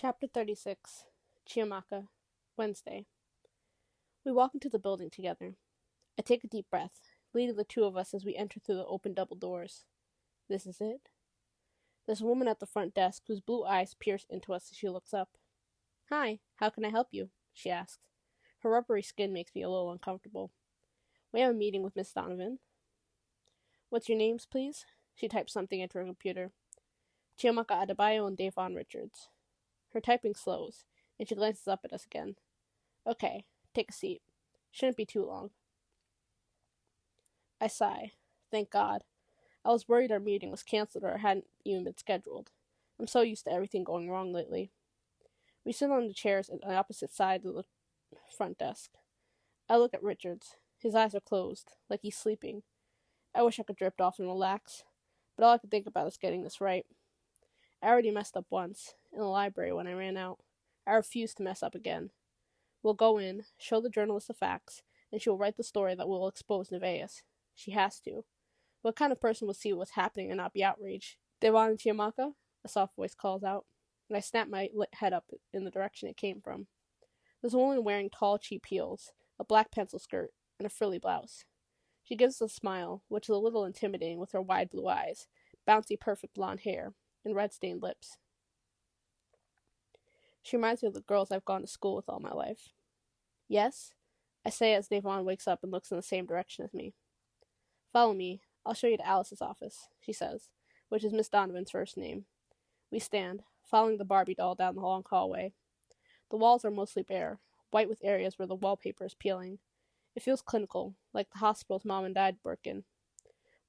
Chapter 36 Chiamaka, Wednesday. We walk into the building together. I take a deep breath, leading the two of us as we enter through the open double doors. This is it? There's a woman at the front desk whose blue eyes pierce into us as she looks up. Hi, how can I help you? She asks. Her rubbery skin makes me a little uncomfortable. We have a meeting with Miss Donovan. What's your names, please? She types something into her computer. Chiamaka Adebayo and Davon Richards. Her typing slows, and she glances up at us again. Okay, take a seat. Shouldn't be too long. I sigh. Thank God. I was worried our meeting was canceled or hadn't even been scheduled. I'm so used to everything going wrong lately. We sit on the chairs at the opposite side of the front desk. I look at Richards. His eyes are closed, like he's sleeping. I wish I could drift off and relax, but all I can think about is getting this right. I already messed up once, in the library when I ran out. I refuse to mess up again. We'll go in, show the journalist the facts, and she will write the story that will expose Nevaeh. She has to. What kind of person will see what's happening and not be outraged? Devon and Chiamaka? A soft voice calls out, and I snap my head up in the direction it came from. There's a woman wearing tall, cheap heels, a black pencil skirt, and a frilly blouse. She gives us a smile, which is a little intimidating with her wide blue eyes, bouncy, perfect blonde hair, and red-stained lips. She reminds me of the girls I've gone to school with all my life. Yes? I say as Devon wakes up and looks in the same direction as me. Follow me. I'll show you to Alice's office, she says, which is Miss Donovan's first name. We stand, following the Barbie doll down the long hallway. The walls are mostly bare, white with areas where the wallpaper is peeling. It feels clinical, like the hospital's mom and dad work in.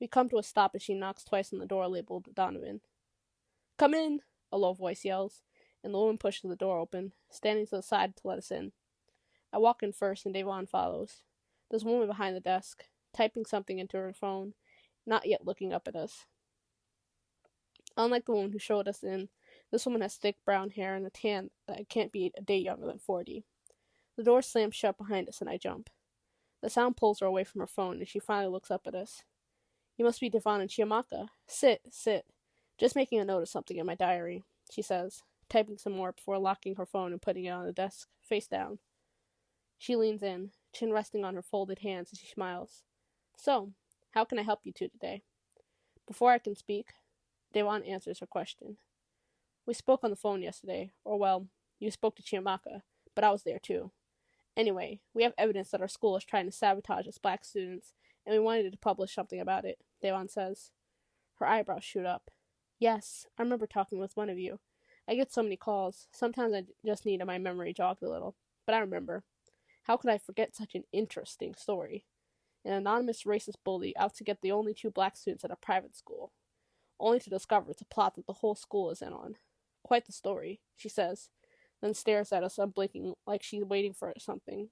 We come to a stop as she knocks twice on the door labeled Donovan. Come in, a low voice yells, and the woman pushes the door open, standing to the side to let us in. I walk in first, and Devon follows. There's a woman behind the desk, typing something into her phone, not yet looking up at us. Unlike the woman who showed us in, this woman has thick brown hair and a tan that can't be a day younger than 40. The door slams shut behind us, and I jump. The sound pulls her away from her phone, and she finally looks up at us. You must be Devon and Chiamaka. Sit. Just making a note of something in my diary, she says, typing some more before locking her phone and putting it on the desk, face down. She leans in, chin resting on her folded hands as she smiles. So, how can I help you two today? Before I can speak, Devon answers her question. We spoke on the phone yesterday, or well, you spoke to Chiamaka, but I was there too. Anyway, we have evidence that our school is trying to sabotage us black students, and we wanted to publish something about it, Devon says. Her eyebrows shoot up. Yes, I remember talking with one of you. I get so many calls. Sometimes I just need my memory jogged a little. But I remember. How could I forget such an interesting story? An anonymous racist bully out to get the only two black students at a private school. Only to discover it's a plot that the whole school is in on. Quite the story, she says, then stares at us unblinking like she's waiting for something.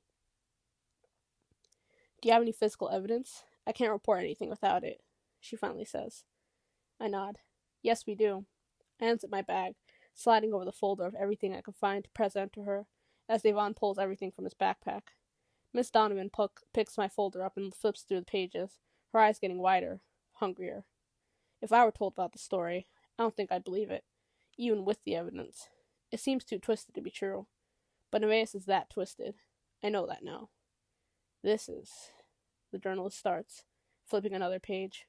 Do you have any physical evidence? I can't report anything without it, she finally says. I nod. Yes, we do. I unzip my bag, sliding over the folder of everything I can find to present to her, as Devon pulls everything from his backpack. Miss Donovan picks my folder up and flips through the pages, her eyes getting wider, hungrier. If I were told about the story, I don't think I'd believe it, even with the evidence. It seems too twisted to be true. But Nevaeh is that twisted. I know that now. This is... The journalist starts, flipping another page.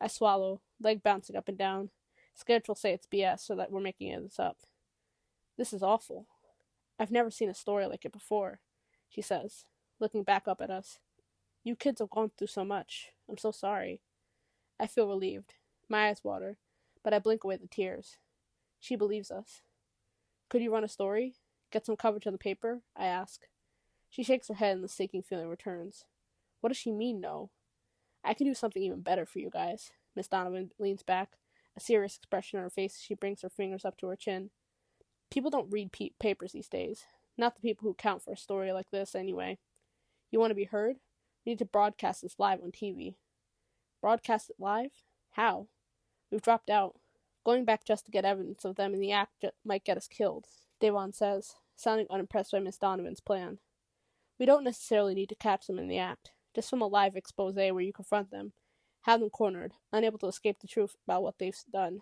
I swallow, leg bouncing up and down. Scared she'll say it's BS so that we're making this up. This is awful. I've never seen a story like it before, she says, looking back up at us. You kids have gone through so much. I'm so sorry. I feel relieved. My eyes water, but I blink away the tears. She believes us. Could you run a story? Get some coverage on the paper? I ask. She shakes her head and the sinking feeling returns. What does she mean, no? I can do something even better for you guys. Miss Donovan leans back, a serious expression on her face as she brings her fingers up to her chin. People don't read papers these days. Not the people who count for a story like this, anyway. You want to be heard? We need to broadcast this live on TV. Broadcast it live? How? We've dropped out. Going back just to get evidence of them in the act might get us killed, Devon says, sounding unimpressed by Miss Donovan's plan. We don't necessarily need to catch them in the act. Just film a live expose where you confront them. Have them cornered, unable to escape the truth about what they've done,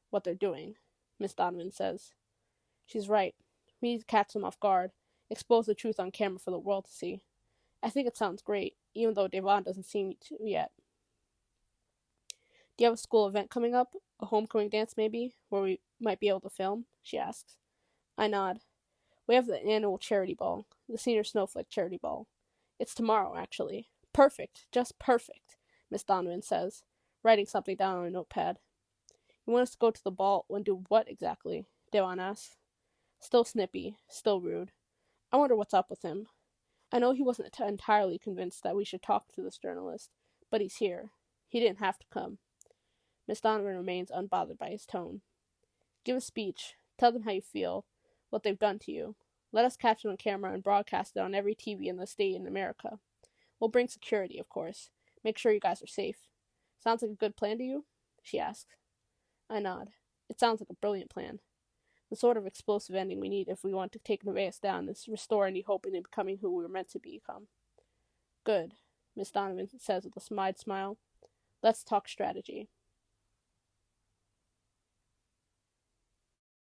what they're doing, Miss Donovan says. She's right. We need to catch them off guard, expose the truth on camera for the world to see. I think it sounds great, even though Devon doesn't seem to yet. Do you have a school event coming up? A homecoming dance, maybe, where we might be able to film? She asks. I nod. We have the annual charity ball, the senior snowflake charity ball. It's tomorrow, actually. Perfect, just perfect, Miss Donovan says, writing something down on a notepad. You want us to go to the ball and do what exactly? Devon asks. Still snippy, still rude. I wonder what's up with him. I know he wasn't entirely convinced that we should talk to this journalist, but he's here. He didn't have to come. Miss Donovan remains unbothered by his tone. Give a speech. Tell them how you feel, what they've done to you. Let us catch it on camera and broadcast it on every TV in the state in America. We'll bring security, of course. Make sure you guys are safe. Sounds like a good plan to you? She asks. I nod. It sounds like a brilliant plan. The sort of explosive ending we need if we want to take Nevaeh down and restore any hope in becoming who we were meant to become. Good, Miss Donovan says with a smile. Let's talk strategy.